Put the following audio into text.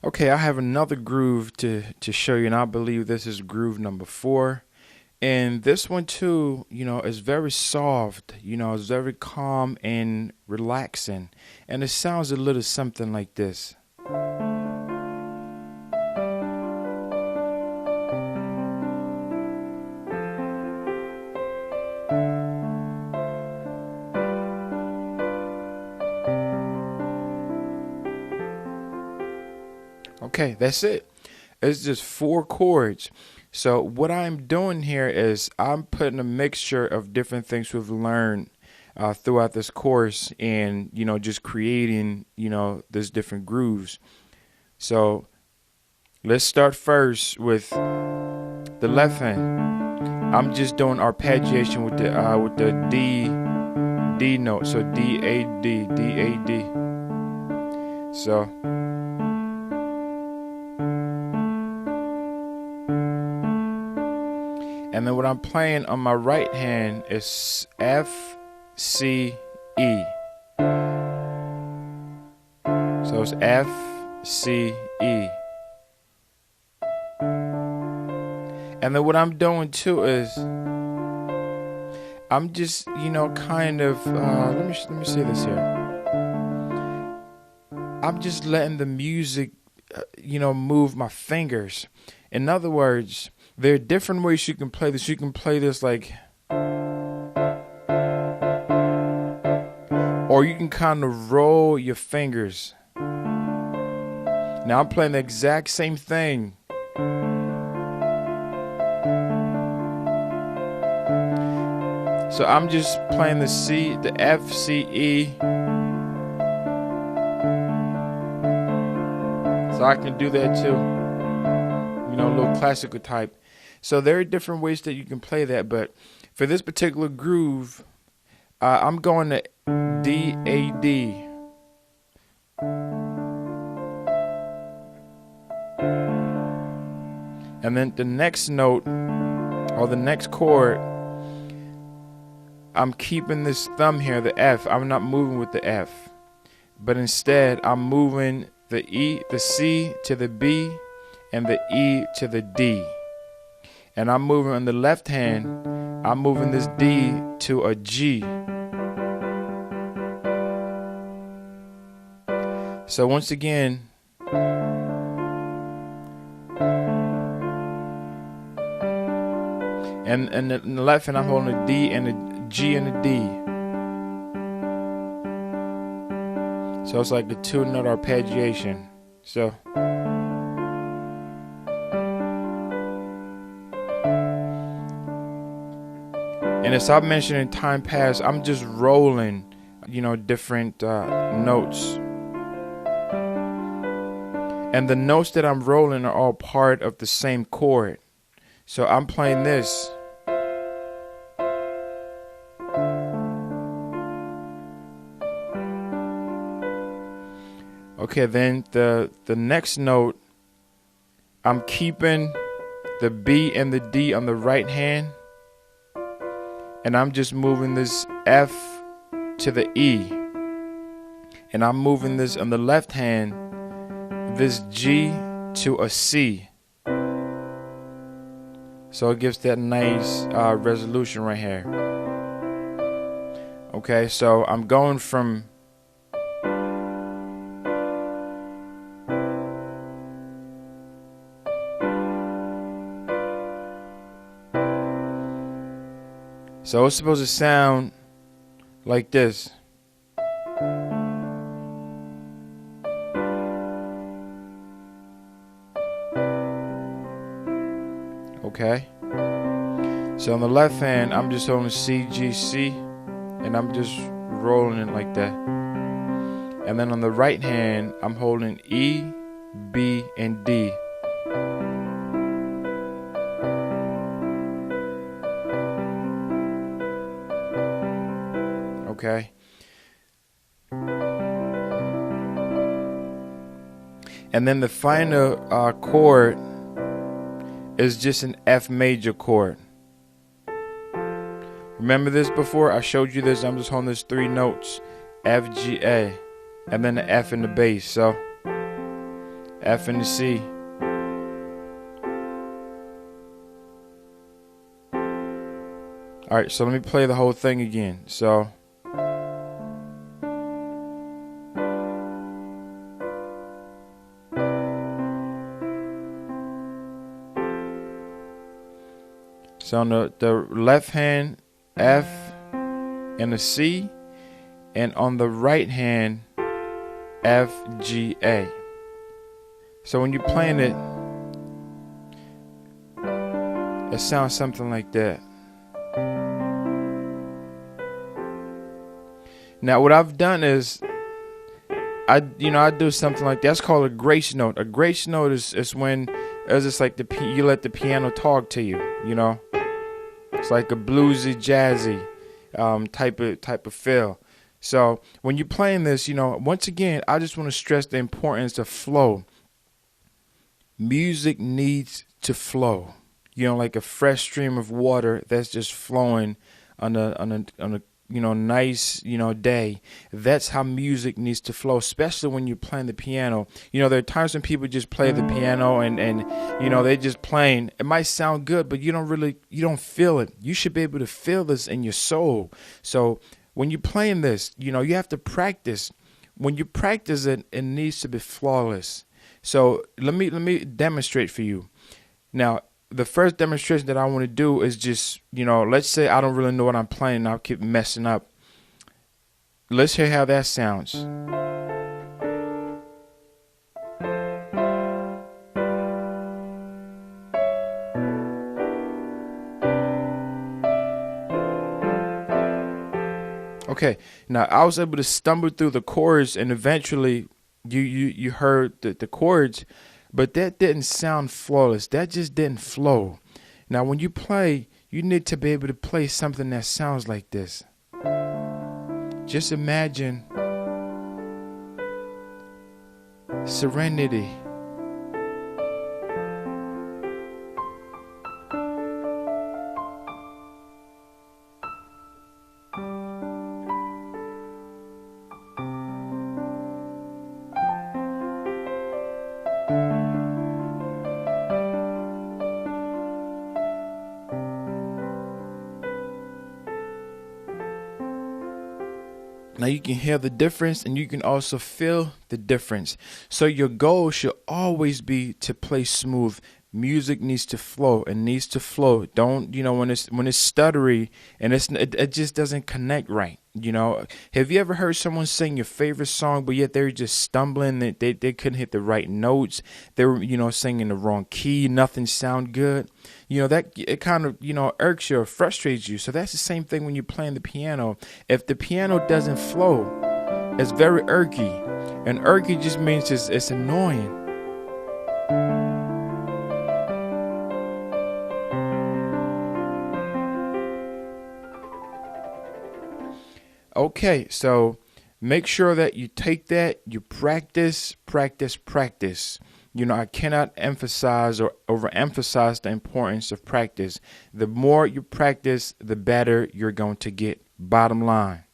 Okay, I have another groove to show you, and I believe this is groove number 4. And this one too, is very soft. It's very calm and relaxing, and it sounds a little something like this. Okay, that's it. It's just 4 chords. So what I'm doing here is I'm putting a mixture of different things we've learned throughout this course, and just creating these different grooves. So let's start first with the left hand. I'm just doing arpeggiation with the D note. So D A D D A D. So. And then what I'm playing on my right hand is F, C, E. So it's F, C, E. And then what I'm doing too is I'm just, kind of, let me say this here. I'm just letting the music, move my fingers. In other words, there are different ways you can play this. You can play this like, or you can kind of roll your fingers. Now I'm playing the exact same thing. So I'm just playing the C, the F, C, E. So I can do that too. A little classical type. So there are different ways that you can play that, but for this particular groove, I'm going to D, A, D. And then the next note, or the next chord, I'm keeping this thumb here, the F. I'm not moving with the F, but instead I'm moving the E, the C to the B, and the E to the D. And I'm moving on the left hand, I'm moving this D to a G. So once again, and in the left hand I'm holding a D and a G and a D. So it's like a 2-note arpeggiation. So and as I've mentioned in time past, I'm just rolling, different notes. And the notes that I'm rolling are all part of the same chord. So I'm playing this. Okay, then the next note, I'm keeping the B and the D on the right hand. And I'm just moving this F to the E. And I'm moving this on the left hand, this G to a C. So it gives that nice resolution right here. Okay, so I'm going from So it's supposed to sound like this. Okay. So on the left hand, I'm just holding C, G, C, and I'm just rolling it like that. And then on the right hand, I'm holding E, B, and D. Okay. And then the final chord is just an F major chord. Remember this before? I showed you this. I'm just holding these 3 notes, F, G, A, and then the F in the bass. So F and the C. Alright, so let me play the whole thing again. So on the left hand, F and a C, and on the right hand, F, G, A. So when you're playing it, it sounds something like that. Now what I've done is I do something like that. That's called a grace note. A grace note is when it's just like you let the piano talk to you. It's like a bluesy, jazzy type of feel. So when you're playing this, once again, I just want to stress the importance of flow. Music needs to flow. Like a fresh stream of water that's just flowing on a nice, day. That's how music needs to flow, especially when you're playing the piano. There are times when people just play the piano and they're just playing. It might sound good, but you don't feel it. You should be able to feel this in your soul. So when you're playing this, you have to practice. When you practice it, it needs to be flawless. So let me demonstrate for you. Now, the first demonstration that I want to do is just, let's say I don't really know what I'm playing and I'll keep messing up. Let's hear how that sounds. Okay, now I was able to stumble through the chords and eventually you heard the chords. But that didn't sound flawless. That just didn't flow. Now, when you play, you need to be able to play something that sounds like this. Just imagine serenity. Now you can hear the difference and you can also feel the difference. So your goal should always be to play smooth. Music needs to flow. It needs to flow. Don't, when it's stuttery and it just doesn't connect right. Have you ever heard someone sing your favorite song, but yet they're just stumbling? They couldn't hit the right notes. They were, singing the wrong key. Nothing sound good. That it kind of, irks you or frustrates you. So that's the same thing when you're playing the piano. If the piano doesn't flow, it's very irky. And irky just means it's annoying. Okay, so make sure that you take that, you practice. I cannot emphasize or overemphasize the importance of practice. The more you practice, the better you're going to get. Bottom line.